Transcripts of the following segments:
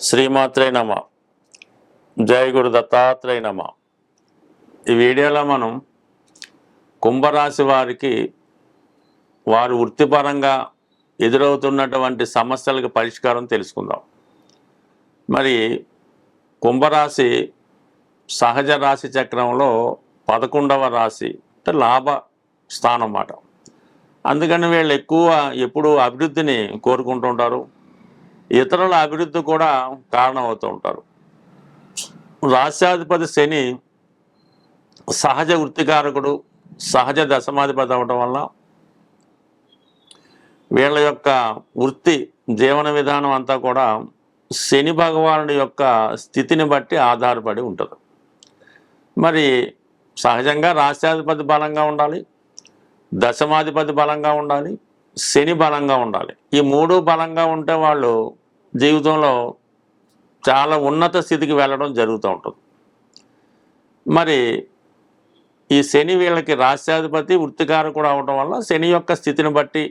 శ్రీమాత్రే నమ. జయ గురు దత్తాత్రేయ నమ. ఈ వీడియోలో మనం కుంభరాశి వారికి వారు వృత్తిపరంగా ఎదురవుతున్నటువంటి సమస్యలకు పరిష్కారం తెలుసుకుందాం. మరి కుంభరాశి సహజ రాశి చక్రంలో 11వ రాశి, అంటే లాభ స్థానం అన్నమాట. అందుకని వీళ్ళు ఎక్కువ ఎప్పుడు అభివృద్ధిని కోరుకుంటుంటారు, ఇతరుల అభివృద్ధి కూడా కారణమవుతూ ఉంటారు. రాశ్యాధిపతి శని సహజ వృత్తికారకుడు, సహజ దశమాధిపతి అవ్వటం వల్ల వీళ్ళ యొక్క వృత్తి జీవన విధానం అంతా కూడా శని భగవానుడి యొక్క స్థితిని బట్టి ఆధారపడి ఉంటుంది. మరి సహజంగా రాశ్యాధిపతి బలంగా ఉండాలి, దశమాధిపతి బలంగా ఉండాలి, శని బలంగా ఉండాలి. ఈ మూడు బలంగా ఉంటే వాళ్ళు జీవితంలో చాలా ఉన్నత స్థితికి వెళ్ళడం జరుగుతూ ఉంటుంది. మరి ఈ శని వీళ్ళకి రాశ్యాధిపతి వృత్తికారకుడు అవడం వల్ల శని యొక్క స్థితిని బట్టి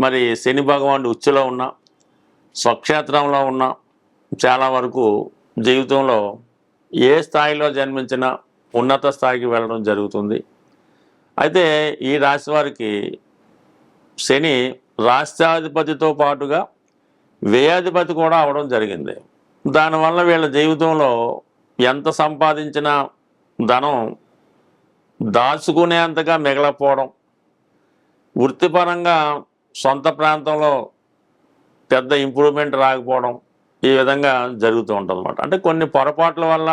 మరి శని భగవానుడు ఉచ్చులో ఉన్న, స్వక్షేత్రంలో ఉన్న చాలా వరకు జీవితంలో ఏ స్థాయిలో జన్మించినా ఉన్నత స్థాయికి వెళ్ళడం జరుగుతుంది. అయితే ఈ రాశి వారికి శని రాష్ట్రాధిపతితో పాటుగా వ్యయాధిపతి కూడా అవడం జరిగింది. దానివల్ల వీళ్ళ జీవితంలో ఎంత సంపాదించినా ధనం దాచుకునేంతగా మిగలకపోవడం, వృత్తిపరంగా సొంత ప్రాంతంలో పెద్ద ఇంప్రూవ్మెంట్ రాకపోవడం, ఈ విధంగా జరుగుతూ ఉంటుంది అన్నమాట. అంటే కొన్ని పొరపాట్ల వల్ల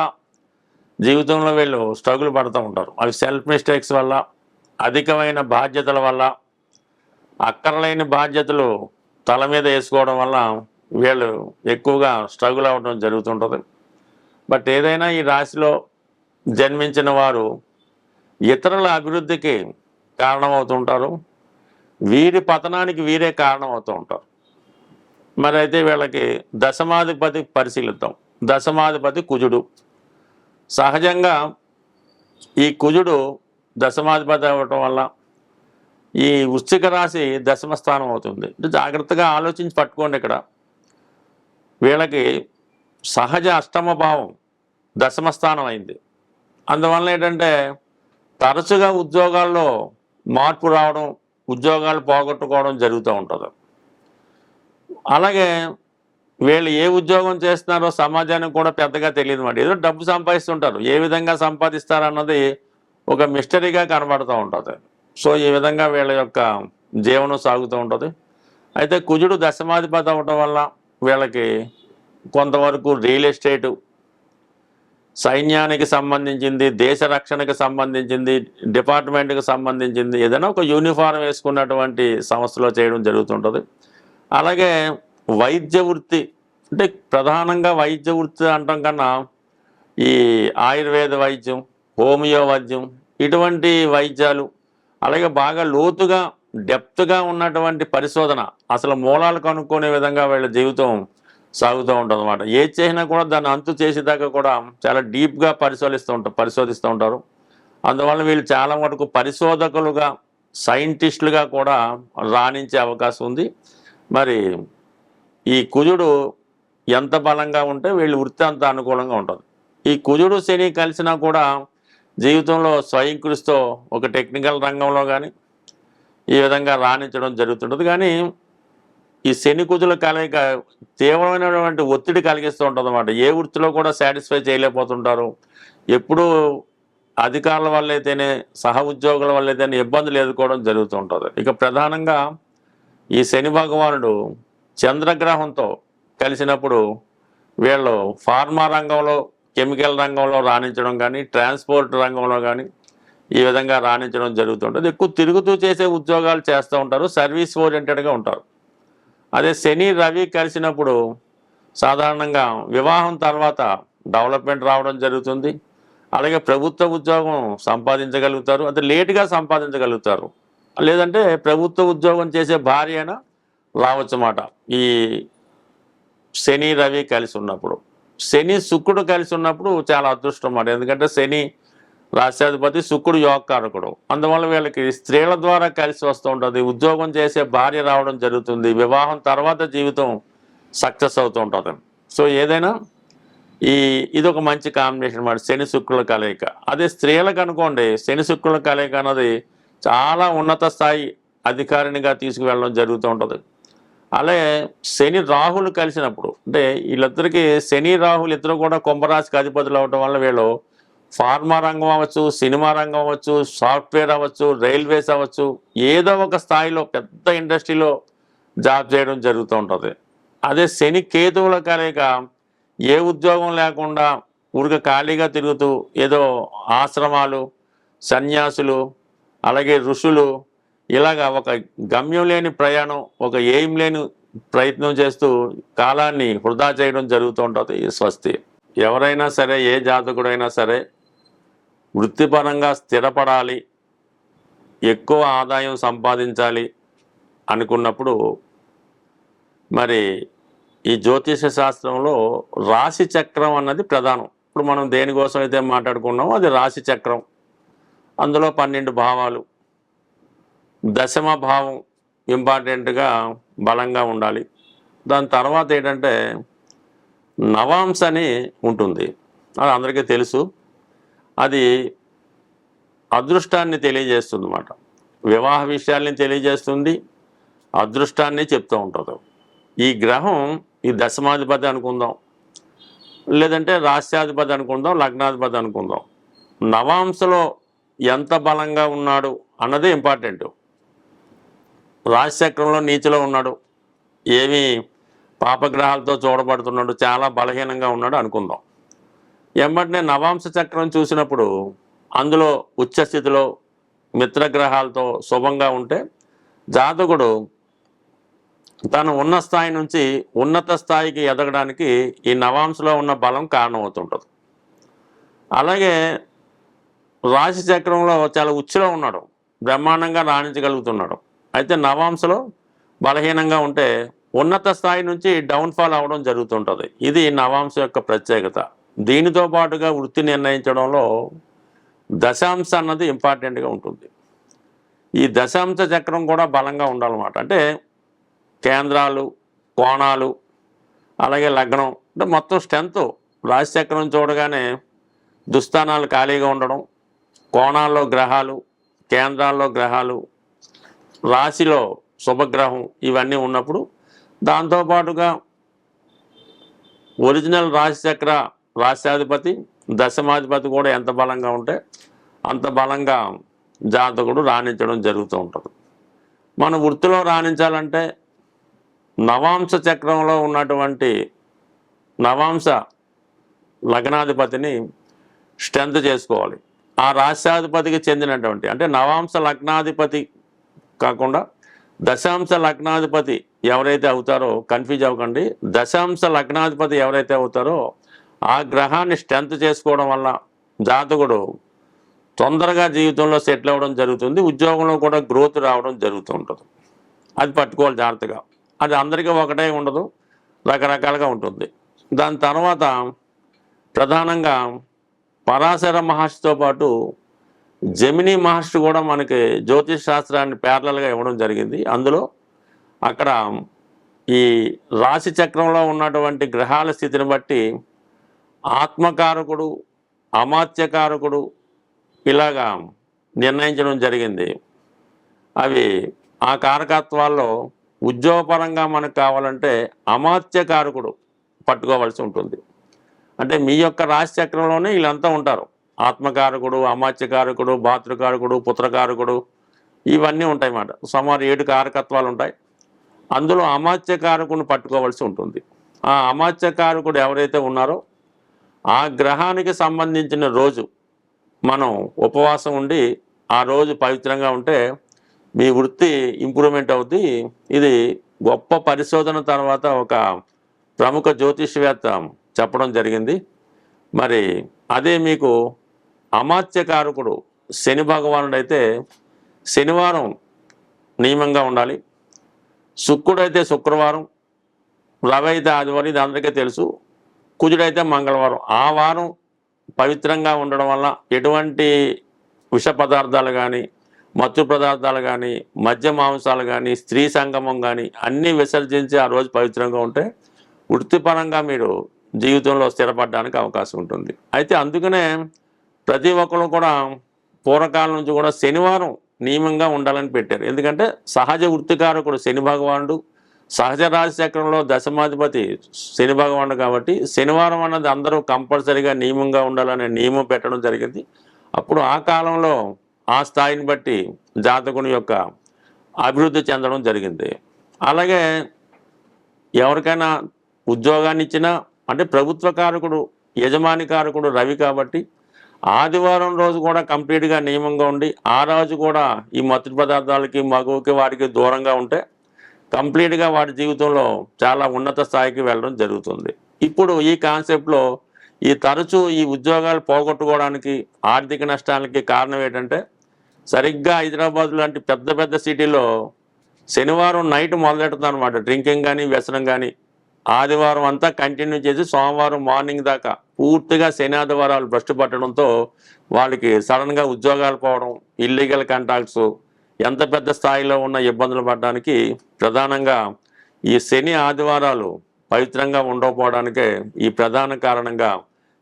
జీవితంలో వీళ్ళు స్ట్రగుల్ పడుతూ ఉంటారు. అవి సెల్ఫ్ మిస్టేక్స్ వల్ల, అధికమైన బాధ్యతల వల్ల, అక్కర్లేని బాధ్యతలు తల మీద వేసుకోవడం వల్ల వీళ్ళు ఎక్కువగా స్ట్రగుల్ అవ్వడం జరుగుతుంటుంది. బట్ ఏదైనా ఈ రాశిలో జన్మించిన వారు ఇతరుల అభివృద్ధికి కారణమవుతుంటారు, వీరి పతనానికి వీరే కారణమవుతూ ఉంటారు. మరి అయితే వీళ్ళకి దశమాధిపతి పరిశీలిద్దాం. దశమాధిపతి కుజుడు. సహజంగా ఈ కుజుడు దశమాధిపతి అవ్వటం వల్ల ఈ వృశ్చిక రాశి దశమ స్థానం అవుతుంది. జాగ్రత్తగా ఆలోచించి పట్టుకోండి. ఇక్కడ వీళ్ళకి సహజ అష్టమ భావం దశమ స్థానం అయింది. అందువల్ల ఏంటంటే తరచుగా ఉద్యోగాల్లో మార్పు రావడం, ఉద్యోగాలు పోగొట్టుకోవడం జరుగుతూ ఉంటుంది. అలాగే వీళ్ళు ఏ ఉద్యోగం చేస్తున్నారో సమాజానికి కూడా పెద్దగా తెలియదు మాట. ఏదో డబ్బు సంపాదిస్తుంటారు, ఏ విధంగా సంపాదిస్తారన్నది ఒక మిస్టరీగా కనబడుతూ ఉంటుంది. సో ఈ విధంగా వీళ్ళ యొక్క జీవనం సాగుతూ ఉంటుంది. అయితే కుజుడు దశమాధిపతి అవ్వటం వల్ల వీళ్ళకి కొంతవరకు రియల్ ఎస్టేటు, సైన్యానికి సంబంధించింది, దేశ రక్షణకు సంబంధించింది, డిపార్ట్మెంట్కి సంబంధించింది ఏదైనా ఒక యూనిఫారం వేసుకున్నటువంటి సంస్థలో చేయడం జరుగుతుంటుంది. అలాగే వైద్య వృత్తి, అంటే ప్రధానంగా వైద్య వృత్తి అంటాం కన్నా ఈ ఆయుర్వేద వైద్యం, హోమియో వైద్యం, ఇటువంటి వైద్యాలు, అలాగే బాగా లోతుగా డెప్త్గా ఉన్నటువంటి పరిశోధన, అసలు మూలాలు కనుక్కునే విధంగా వీళ్ళ జీవితం సాగుతూ ఉంటుంది అన్నమాట. ఏది చేసినా కూడా దాన్ని అంతు చేసేదాకా కూడా చాలా డీప్గా పరిశోధిస్తూ ఉంటారు. అందువల్ల వీళ్ళు చాలా వరకు పరిశోధకులుగా, సైంటిస్టులుగా కూడా రాణించే అవకాశం ఉంది. మరి ఈ కుజుడు ఎంత బలంగా ఉంటే వీళ్ళు వృత్తి అంత అనుకూలంగా ఉంటుంది. ఈ కుజుడు శని కలిసినా కూడా జీవితంలో స్వయం కృషితో ఒక టెక్నికల్ రంగంలో కానీ ఈ విధంగా రాణించడం జరుగుతుంటుంది. కానీ ఈ శని కుజుల కలయిక తీవ్రమైనటువంటి ఒత్తిడి కలిగిస్తూ ఉంటుంది అన్నమాట. ఏ వృత్తిలో కూడా సాటిస్ఫై చేయలేకపోతుంటారు. ఎప్పుడూ అధికారుల వల్ల అయితేనే, సహ ఉద్యోగుల వల్ల అయితేనే ఇబ్బందులు ఎదుర్కోవడం జరుగుతూ ఉంటుంది. ఇక ప్రధానంగా ఈ శని భగవానుడు చంద్రగ్రహంతో కలిసినప్పుడు వీళ్ళు ఫార్మా రంగంలో, కెమికల్ రంగంలో రాణించడం కానీ, ట్రాన్స్పోర్ట్ రంగంలో కానీ ఈ విధంగా రాణించడం జరుగుతుంటుంది. ఎక్కువ తిరుగుతూ చేసే ఉద్యోగాలు చేస్తూ ఉంటారు, సర్వీస్ ఓరియంటెడ్గా ఉంటారు. అదే శని రవి కలిసినప్పుడు సాధారణంగా వివాహం తర్వాత డెవలప్మెంట్ రావడం జరుగుతుంది. అలాగే ప్రభుత్వ ఉద్యోగం సంపాదించగలుగుతారు, అంటే లేటుగా సంపాదించగలుగుతారు. లేదంటే ప్రభుత్వ ఉద్యోగం చేసే భార్య అయినా రావచ్చు అన్నమాట ఈ శని రవి కలిసి ఉన్నప్పుడు. శని శుక్రుడు కలిసి ఉన్నప్పుడు చాలా అదృష్టం అన్నమాట. ఎందుకంటే శని రాశ్యాధిపతి, శుక్రుడు యోగకారకుడు. అందువల్ల వీళ్ళకి స్త్రీల ద్వారా కలిసి వస్తూ ఉంటుంది, ఉద్యోగం చేసే భార్య రావడం జరుగుతుంది, వివాహం తర్వాత జీవితం సక్సెస్ అవుతూ ఉంటుంది. సో ఏదైనా ఇది ఒక మంచి కాంబినేషన్ మాట, శని శుక్రుల కలయిక. అదే స్త్రీలకు అనుకోండి, శని శుక్రుల కలయిక అన్నది చాలా ఉన్నత స్థాయి అధికారినిగా తీసుకువెళ్ళడం జరుగుతూ ఉంటుంది. అలాగే శని రాహులు కలిసినప్పుడు, అంటే వీళ్ళిద్దరికి శని రాహులు ఇద్దరు కూడా కుంభరాశికి అధిపతులు అవడం వల్ల వీళ్ళు ఫార్మా రంగం అవ్వచ్చు, సినిమా రంగం అవ్వచ్చు, సాఫ్ట్వేర్ అవ్వచ్చు, రైల్వేస్ అవ్వచ్చు, ఏదో ఒక స్థాయిలో పెద్ద ఇండస్ట్రీలో జాబ్ చేయడం జరుగుతూ ఉంటుంది. అదే శని కేతువుల కలయిక ఏ ఉద్యోగం లేకుండా ఊరిక ఖాళీగా తిరుగుతూ ఏదో ఆశ్రమాలు, సన్యాసులు, అలాగే ఋషులు, ఇలాగా ఒక గమ్యం లేని ప్రయాణం, ఒక ఎయిమ్ లేని ప్రయత్నం చేస్తూ కాలాన్ని వృధా చేయడం జరుగుతూ ఉంటుంది. స్వస్తి. ఎవరైనా సరే, ఏ జాతకుడైనా సరే వృత్తిపరంగా స్థిరపడాలి, ఎక్కువ ఆదాయం సంపాదించాలి అనుకున్నప్పుడు మరి ఈ జ్యోతిష శాస్త్రంలో రాశి చక్రం అన్నది ప్రధానం. ఇప్పుడు మనం దేనికోసం అయితే మాట్లాడుకున్నామో అది రాశి చక్రం. అందులో 12 భావాలు, దశమ భావం ఇంపార్టెంట్గా బలంగా ఉండాలి. దాని తర్వాత ఏంటంటే నవాంశ అని ఉంటుంది, అది అందరికీ తెలుసు. అది అదృష్టాన్ని తెలియజేస్తుంది అన్నమాట. వివాహ విషయాల్ని తెలియజేస్తుంది, అదృష్టాన్ని చెప్తూ ఉంటుంది. ఈ గ్రహం ఈ దశమాధిపతి అనుకుందాం, లేదంటే రాష్ట్రాధిపతి అనుకుందాం, లగ్నాధిపతి అనుకుందాం. నవాంశలో ఎంత బలంగా ఉన్నాడు అన్నదే ఇంపార్టెంట్. రాశిచక్రంలో నీచలో ఉన్నాడు, ఏమి పాపగ్రహాలతో చూడబడుతున్నాడు, చాలా బలహీనంగా ఉన్నాడు అనుకుందాం. వెంబటనే నవాంశ చక్రం చూసినప్పుడు అందులో ఉచ్చస్థితిలో మిత్రగ్రహాలతో శుభంగా ఉంటే జాతకుడు తను ఉన్న స్థాయి నుంచి ఉన్నత స్థాయికి ఎదగడానికి ఈ నవాంశలో ఉన్న బలం కారణమవుతుంటుంది. అలాగే రాశి చక్రంలో చాలా ఉచ్చులో ఉన్నాడు, బ్రహ్మాండంగా రాణించగలుగుతున్నాడు. అయితే నవాంశలో బలహీనంగా ఉంటే ఉన్నత స్థాయి నుంచి డౌన్ఫాల్ అవ్వడం జరుగుతుంటుంది. ఇది నవాంశ యొక్క ప్రత్యేకత. దీనితో పాటుగా వృత్తి నిర్ణయించడంలో దశాంశ అన్నది ఇంపార్టెంట్గా ఉంటుంది. ఈ దశాంశ చక్రం కూడా బలంగా ఉండాలన్నమాట. అంటే కేంద్రాలు, కోణాలు, అలాగే లగ్నం, అంటే మొత్తం స్ట్రెంత్. రాశి చక్రం చూడగానే దుస్థానాలు ఖాళీగా ఉండడం, కోణాల్లో గ్రహాలు, కేంద్రాల్లో గ్రహాలు, రాశిలో శుభగ్రహం, ఇవన్నీ ఉన్నప్పుడు దాంతోపాటుగా ఒరిజినల్ రాశిచక్ర రాష్ట్రాధిపతి, దశమాధిపతి కూడా ఎంత బలంగా ఉంటే అంత బలంగా జాతకుడు రాణించడం జరుగుతూ ఉంటుంది. మన వృత్తిలో రాణించాలంటే నవాంశ చక్రంలో ఉన్నటువంటి నవాంశ లగ్నాధిపతిని స్ట్రెంత్ చేసుకోవాలి. ఆ రాష్ట్రాధిపతికి చెందినటువంటి, అంటే నవాంశ లగ్నాధిపతి కాకుండా దశాంశ లగ్నాధిపతి ఎవరైతే అవుతారో, కన్ఫ్యూజ్ అవ్వకండి, దశాంశ లగ్నాధిపతి ఎవరైతే అవుతారో ఆ గ్రహాన్ని స్ట్రెంత్ చేసుకోవడం వల్ల జాతకుడు తొందరగా జీవితంలో సెటిల్ అవ్వడం జరుగుతుంది, ఉద్యోగంలో కూడా గ్రోత్ రావడం జరుగుతూ ఉంటుంది. అది పట్టుకోవాలి జాగ్రత్తగా. అది అందరికీ ఒకటే ఉండదు, రకరకాలుగా ఉంటుంది. దాని తర్వాత ప్రధానంగా పరాశర మహర్షితో పాటు జమిని మహర్షి కూడా మనకి జ్యోతిష్ శాస్త్రాన్ని ప్యారలల్గా ఇవ్వడం జరిగింది. అందులో అక్కడ ఈ రాశి చక్రంలో ఉన్నటువంటి గ్రహాల స్థితిని బట్టి ఆత్మకారకుడు, అమాత్యకారకుడు ఇలాగా నిర్ణయించడం జరిగింది. అవి ఆ కారకత్వాల్లో ఉద్యోగపరంగా మనకు కావాలంటే అమాత్యకారకుడు పట్టుకోవాల్సి ఉంటుంది. అంటే మీ యొక్క రాశి చక్రంలోనే వీళ్ళంతా ఉంటారు. ఆత్మకారకుడు, అమాత్యకారకుడు, భాతృకారకుడు, పుత్రకారకుడు, ఇవన్నీ ఉంటాయి అన్నమాట. సుమారు 7 కారకత్వాలు ఉంటాయి. అందులో అమాత్యకారకుడిని పట్టుకోవాల్సి ఉంటుంది. ఆ అమాత్యకారకుడు ఎవరైతే ఉన్నారో ఆ గ్రహానికి సంబంధించిన రోజు మనం ఉపవాసం ఉండి ఆ రోజు పవిత్రంగా ఉంటే మీ వృత్తి ఇంప్రూవ్మెంట్ అవుతుంది. ఇది గొప్ప పరిశోధన తర్వాత ఒక ప్రముఖ జ్యోతిష్యవేత్త చెప్పడం జరిగింది. మరి అదే మీకు అమాత్యకారకుడు శని భగవానుడు అయితే శనివారం నియమంగా ఉండాలి, శుక్రుడైతే శుక్రవారం, రవి అయితే ఆదివారం, ఇది అందరికీ తెలుసు, కుజుడైతే మంగళవారం. ఆ వారం పవిత్రంగా ఉండడం వల్ల ఎటువంటి విష పదార్థాలు కానీ, మత్తు పదార్థాలు కానీ, మద్య మాంసాలు కానీ, స్త్రీ సంగమం కానీ అన్నీ విసర్జించి ఆ రోజు పవిత్రంగా ఉంటే వృత్తిపరంగా మీరు జీవితంలో స్థిరపడడానికి అవకాశం ఉంటుంది. అయితే అందుకనే ప్రతి ఒక్కరు కూడా పూర్వకాలం నుంచి కూడా శనివారం నియమంగా ఉండాలని పెట్టారు. ఎందుకంటే సహజ వృత్తికారకుడు శని భగవానుడు, సహజ రాశి చక్రంలో దశమాధిపతి శని భగవానుడు కాబట్టి శనివారం అన్నది అందరూ కంపల్సరీగా నియమంగా ఉండాలనే నియమం పెట్టడం జరిగింది. అప్పుడు ఆ కాలంలో ఆ స్థాయిని బట్టి జాతకుని యొక్క అభివృద్ధి చెందడం జరిగింది. అలాగే ఎవరికైనా ఉద్యోగాన్ని ఇచ్చినా అంటే ప్రభుత్వ కారకుడు యజమాని కారకుడు రవి కాబట్టి ఆదివారం రోజు కూడా కంప్లీట్గా నియమంగా ఉండి ఆ రోజు కూడా ఈ మత్తు పదార్థాలకి మగువకి వారికి దూరంగా ఉంటే కంప్లీట్గా వాడి జీవితంలో చాలా ఉన్నత స్థాయికి వెళ్ళడం జరుగుతుంది. ఇప్పుడు ఈ కాన్సెప్ట్లో ఈ తరచూ ఈ ఉద్యోగాలు పోగొట్టుకోవడానికి ఆర్థిక నష్టాలకి కారణం ఏంటంటే సరిగ్గా హైదరాబాద్ లాంటి పెద్ద పెద్ద సిటీలో శనివారం నైట్ మొదలెడుతుంది అనమాట. డ్రింకింగ్ కానీ వ్యసనం కానీ ఆదివారం అంతా కంటిన్యూ చేసి సోమవారం మార్నింగ్ దాకా పూర్తిగా శని ఆదివారాలు భ్రష్టు పట్టడంతో వాళ్ళకి సడన్గా ఉద్యోగాలు పోవడం, ఇల్లీగల్ కాంట్రాక్ట్స్, ఎంత పెద్ద స్థాయిలో ఉన్న ఇబ్బందులు పడడానికి ప్రధానంగా ఈ శని ఆదివారాలు పవిత్రంగా ఉండకపోవడానికే ఈ ప్రధాన కారణంగా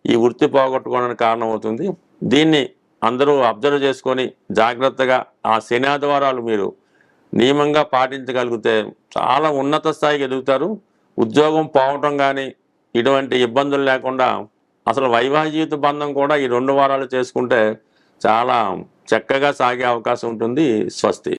ఈ వృత్తి పోగొట్టుకోవడానికి కారణం అవుతుంది. దీన్ని అందరూ అబ్జర్వ్ చేసుకొని జాగ్రత్తగా ఆ శని ఆదివారాలు మీరు నియమంగా పాటించగలిగితే చాలా ఉన్నత స్థాయికి ఎదుగుతారు. ఉద్యోగం పోవటం కానీ ఇటువంటి ఇబ్బందులు లేకుండా అసలు వైవాహిక జీవిత బంధం కూడా ఈ 2 వారాలు చేసుకుంటే చాలా చక్కగా సాగే అవకాశం ఉంటుంది. స్వస్తి.